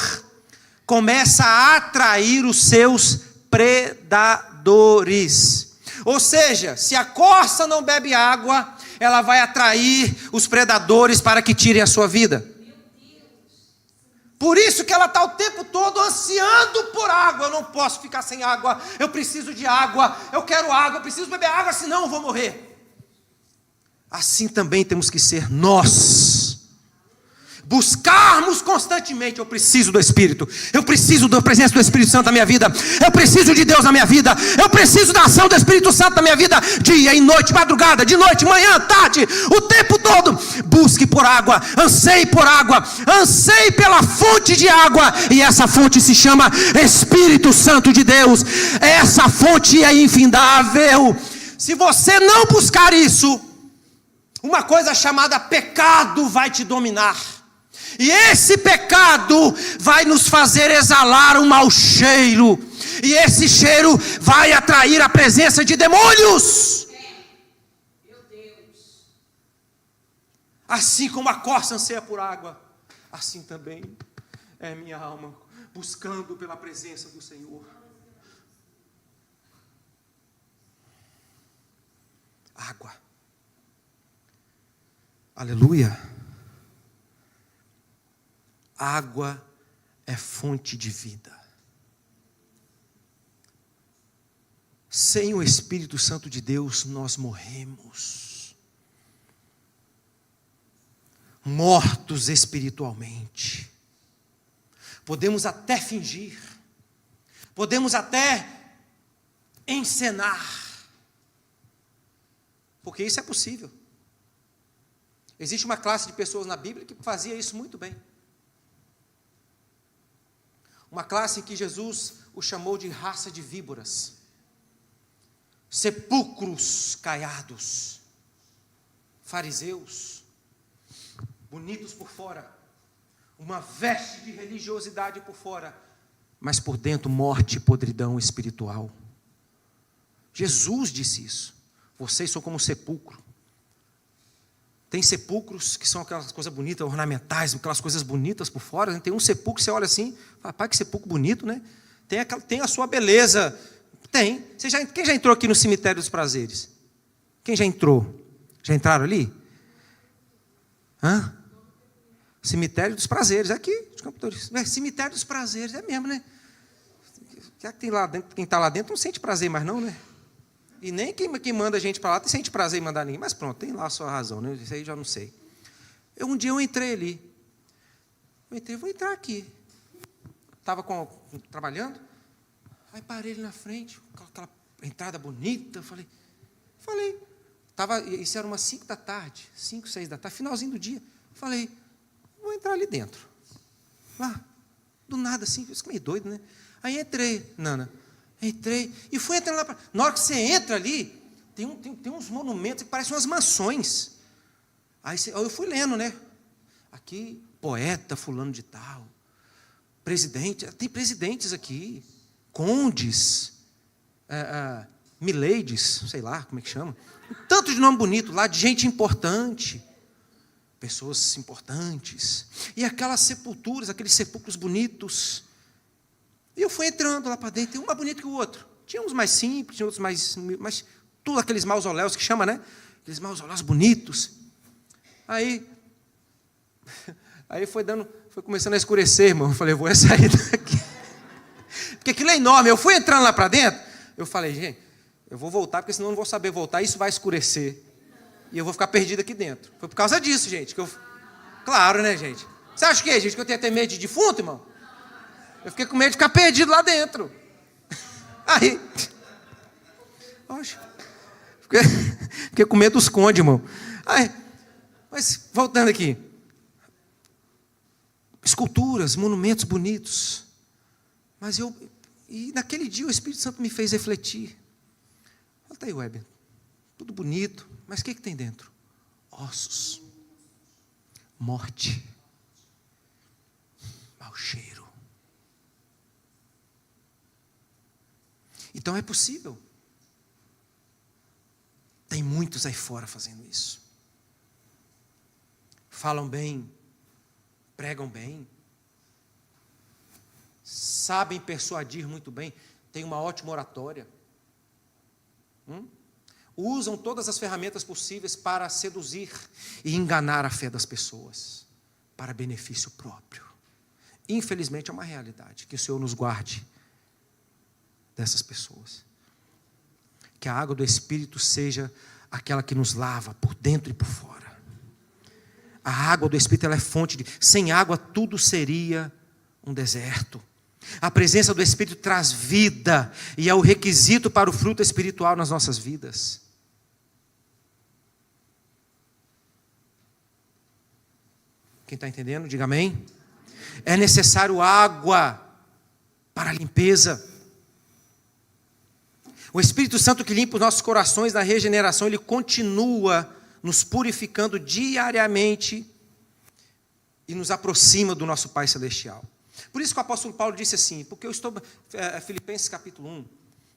começa a atrair os seus predadores. Ou seja, se a corça não bebe água, ela vai atrair os predadores para que tirem a sua vida. Por isso que ela está o tempo todo ansiando por água. Eu não posso ficar sem água, eu preciso de água, eu quero água, eu preciso beber água, senão eu vou morrer. Assim também temos que ser nós. Buscarmos constantemente, eu preciso do Espírito, eu preciso da presença do Espírito Santo na minha vida, eu preciso de Deus na minha vida, eu preciso da ação do Espírito Santo na minha vida, dia e noite, madrugada, de noite, manhã, tarde, o tempo todo. Busque por água, anseie por água, anseie pela fonte de água, e essa fonte se chama Espírito Santo de Deus. Essa fonte é infindável. Se você não buscar isso, uma coisa chamada pecado vai te dominar. E esse pecado vai nos fazer exalar um mau cheiro. E esse cheiro vai atrair a presença de demônios. Meu Deus. Assim como a corça anseia por água, assim também é minha alma buscando pela presença do Senhor. Água. Aleluia. Água é fonte de vida. Sem o Espírito Santo de Deus, nós morremos. Mortos espiritualmente. Podemos até fingir. Podemos até encenar. Porque isso é possível. Existe uma classe de pessoas na Bíblia que fazia isso muito bem. Uma classe que Jesus o chamou de raça de víboras. Sepulcros caiados. Fariseus. Bonitos por fora. Uma veste de religiosidade por fora. Mas por dentro, morte e podridão espiritual. Jesus disse isso. Vocês são como um sepulcro. Tem sepulcros que são aquelas coisas bonitas, ornamentais, aquelas coisas bonitas por fora. Tem um sepulcro que você olha assim, rapaz, que sepulcro bonito, né? Tem a sua beleza. Tem. Quem já entrou aqui no cemitério dos prazeres? Quem já entrou? Já entraram ali? Hã? Cemitério dos prazeres, aqui, os Campos. Cemitério dos prazeres, é mesmo, né? Quem está lá dentro não sente prazer mais não, né? E nem quem manda a gente para lá sente prazer em mandar ninguém. Mas pronto, tem lá a sua razão, né? Isso aí já não sei. Um dia eu entrei ali. Vou entrar aqui. Estava trabalhando. Aí parei ali na frente, aquela entrada bonita. Falei. Isso era umas 5 da tarde, 5, 6 da tarde, finalzinho do dia. Falei, vou entrar ali dentro. Lá, do nada assim, eu fiquei meio doido, né? Aí entrei, Nana. Entrei e fui entrando lá. Na hora que você entra ali, tem uns monumentos que parecem umas mansões. Aí eu fui lendo, né? Aqui, poeta fulano de tal. Presidente, tem presidentes aqui. Condes. Miladies, sei lá como é que chama. Tanto de nome bonito lá, de gente importante. Pessoas importantes. E aquelas sepulturas, aqueles sepulcros bonitos. E eu fui entrando lá para dentro, tem um mais bonito que o outro. Tinha uns mais simples, tinha outros mais tudo aqueles mausoléus que chama, né? Aqueles mausoléus bonitos. Aí foi começando a escurecer, irmão. Eu falei, eu vou sair daqui. Porque aquilo é enorme. Eu fui entrando lá para dentro, eu falei, gente, eu vou voltar, porque senão eu não vou saber voltar, isso vai escurecer. E eu vou ficar perdido aqui dentro. Foi por causa disso, gente. Claro, né, gente? Você acha que, gente, que eu tenho até medo de defunto, irmão? Eu fiquei com medo de ficar perdido lá dentro. Aí. Oxe. Fiquei com medo dos condes, irmão. Aí, mas, voltando aqui. Esculturas, monumentos bonitos. Mas e naquele dia o Espírito Santo me fez refletir. Olha aí, Weber. Tudo bonito. Mas o que tem dentro? Ossos. Morte. Mau cheiro. Então é possível. Tem muitos aí fora fazendo isso. Falam bem, pregam bem, sabem persuadir muito bem, têm uma ótima oratória. Usam todas as ferramentas possíveis para seduzir e enganar a fé das pessoas, para benefício próprio. Infelizmente é uma realidade, que o Senhor nos guarde dessas pessoas. Que a água do Espírito seja aquela que nos lava por dentro e por fora. A água do Espírito, ela é fonte de... Sem água tudo seria um deserto. A presença do Espírito traz vida e é o requisito para o fruto espiritual nas nossas vidas. Quem está entendendo, diga amém. É necessário água para a limpeza. O Espírito Santo que limpa os nossos corações na regeneração, ele continua nos purificando diariamente e nos aproxima do nosso Pai Celestial. Por isso que o apóstolo Paulo disse assim, porque eu estou, Filipenses capítulo 1,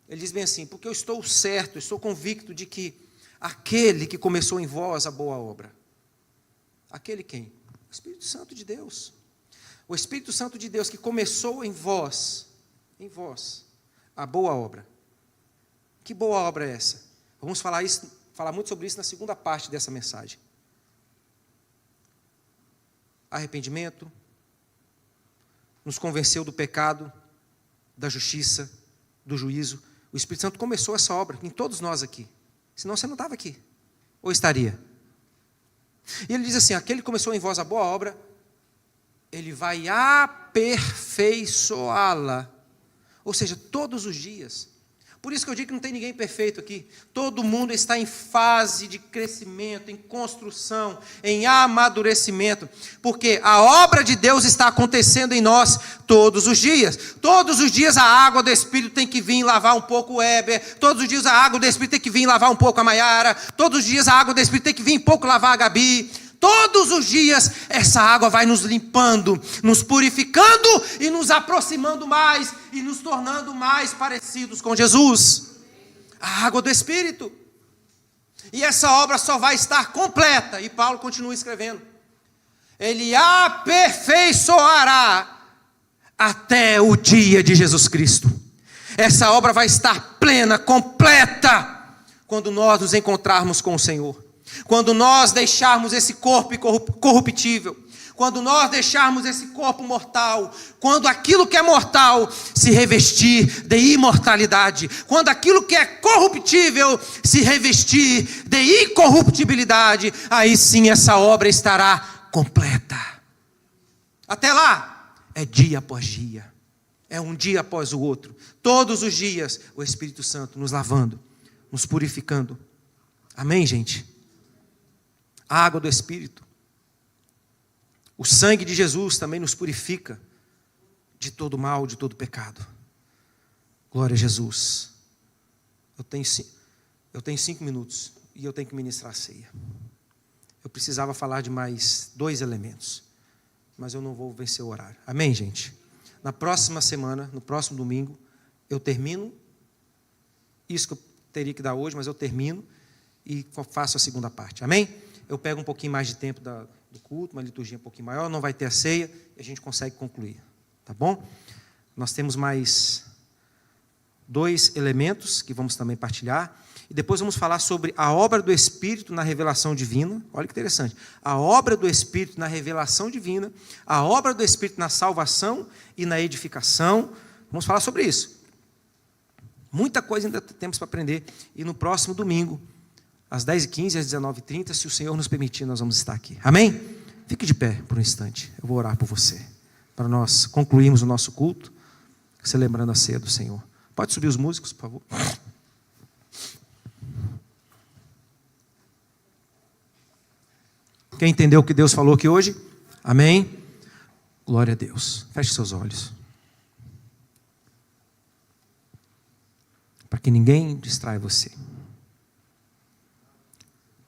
ele diz bem assim, porque eu estou certo, estou convicto de que aquele que começou em vós a boa obra, aquele quem? O Espírito Santo de Deus. O Espírito Santo de Deus que começou em vós, a boa obra. Que boa obra é essa? Vamos falar muito sobre isso na segunda parte dessa mensagem. Arrependimento, nos convenceu do pecado, da justiça, do juízo, O Espírito Santo começou essa obra em todos nós aqui. Senão você não estava aqui. Ou estaria? E ele diz assim, aquele que começou em vós a boa obra, ele vai aperfeiçoá-la. Ou seja, todos os dias. Por isso que eu digo que não tem ninguém perfeito aqui. Todo mundo está em fase de crescimento, em construção, em amadurecimento. Porque a obra de Deus está acontecendo em nós todos os dias. Todos os dias a água do Espírito tem que vir lavar um pouco o Heber. Todos os dias a água do Espírito tem que vir lavar um pouco a Maiara. Todos os dias a água do Espírito tem que vir um pouco lavar a Gabi. Todos os dias essa água vai nos limpando, nos purificando e nos aproximando mais e nos tornando mais parecidos com Jesus. A água do Espírito. E essa obra só vai estar completa. E Paulo continua escrevendo. Ele aperfeiçoará até o dia de Jesus Cristo. Essa obra vai estar plena, completa, quando nós nos encontrarmos com o Senhor. Quando nós deixarmos esse corpo corruptível, quando nós deixarmos esse corpo mortal, quando aquilo que é mortal se revestir de imortalidade, quando aquilo que é corruptível se revestir de incorruptibilidade, aí sim essa obra estará completa. Até lá, é dia após dia, é um dia após o outro, todos os dias o Espírito Santo nos lavando, nos purificando. Amém, gente? A água do Espírito. O sangue de Jesus também nos purifica de todo mal, de todo pecado. Glória a Jesus. Eu tenho 5 minutos e eu tenho que ministrar a ceia. Eu precisava falar de mais 2 elementos, mas eu não vou vencer o horário. Amém, gente? Na próxima semana, no próximo domingo, eu termino isso que eu teria que dar hoje, mas eu termino e faço a segunda parte. Amém? Eu pego um pouquinho mais de tempo do culto, uma liturgia um pouquinho maior, não vai ter a ceia, e a gente consegue concluir. Tá bom? Nós temos mais 2 elementos que vamos também partilhar, e depois vamos falar sobre a obra do Espírito na revelação divina. Olha que interessante. A obra do Espírito na revelação divina, a obra do Espírito na salvação e na edificação. Vamos falar sobre isso. Muita coisa ainda temos para aprender, e no próximo domingo, às 10h15, às 19h30, se o Senhor nos permitir, nós vamos estar aqui. Amém? Fique de pé por um instante. Eu vou orar por você, para nós concluirmos o nosso culto, celebrando a ceia do Senhor. Pode subir os músicos, por favor. Quem entendeu o que Deus falou aqui hoje? Amém? Glória a Deus. Feche seus olhos. Para que ninguém distraia você.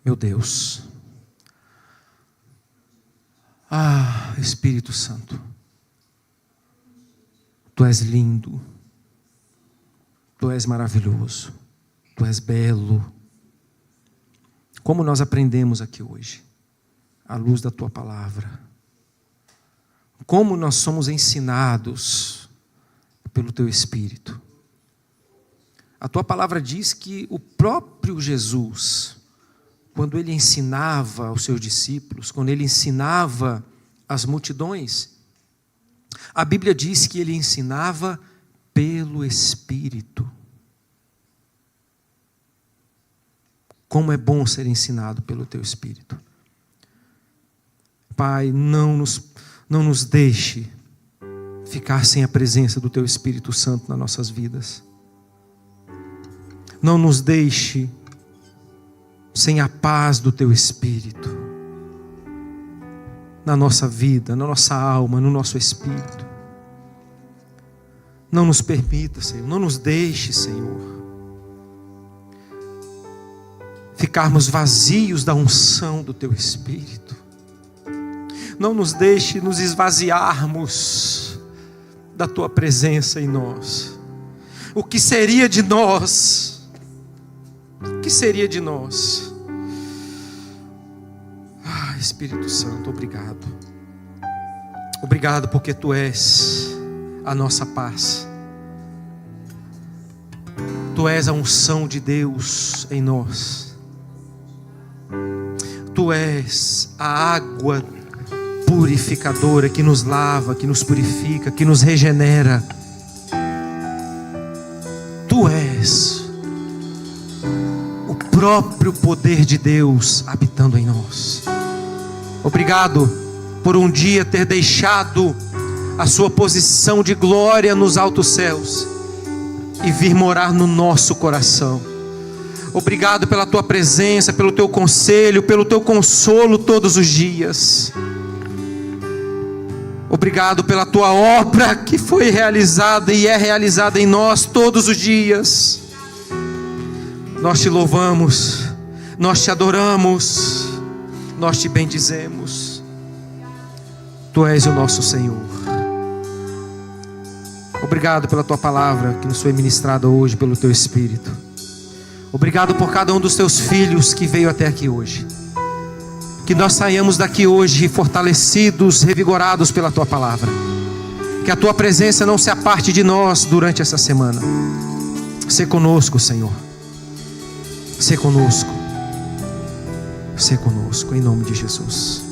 Meu Deus. Ah, Espírito Santo. Tu és lindo. Tu és maravilhoso. Tu és belo. Como nós aprendemos aqui hoje, à luz da tua palavra. Como nós somos ensinados pelo teu Espírito. A tua palavra diz que o próprio Jesus, quando ele ensinava aos seus discípulos, quando ele ensinava as multidões, a Bíblia diz que ele ensinava pelo Espírito. Como é bom ser ensinado pelo teu Espírito. Pai, não nos deixe ficar sem a presença do teu Espírito Santo nas nossas vidas. Não nos deixe sem a paz do teu Espírito na nossa vida, na nossa alma, no nosso espírito. Não nos permita, Senhor, não nos deixe, Senhor, ficarmos vazios da unção do teu Espírito. Não nos deixe nos esvaziarmos da tua presença em nós. O que seria de nós? O que seria de nós? Ah, Espírito Santo, obrigado. Obrigado porque tu és a nossa paz. Tu és a unção de Deus em nós. Tu és a água purificadora que nos lava, que nos purifica, que nos regenera. Tu és próprio poder de Deus habitando em nós. Obrigado por um dia ter deixado a sua posição de glória nos altos céus e vir morar no nosso coração. Obrigado pela tua presença, pelo teu conselho, pelo teu consolo todos os dias. Obrigado pela tua obra que foi realizada e é realizada em nós todos os dias. Nós te louvamos, nós te adoramos, nós te bendizemos. Tu és o nosso Senhor. Obrigado pela tua palavra que nos foi ministrada hoje pelo teu Espírito. Obrigado por cada um dos teus filhos que veio até aqui hoje. Que nós saiamos daqui hoje fortalecidos, revigorados pela tua palavra. Que a tua presença não se aparte de nós durante essa semana. Sê conosco, Senhor. Sê conosco. Sê conosco, em nome de Jesus.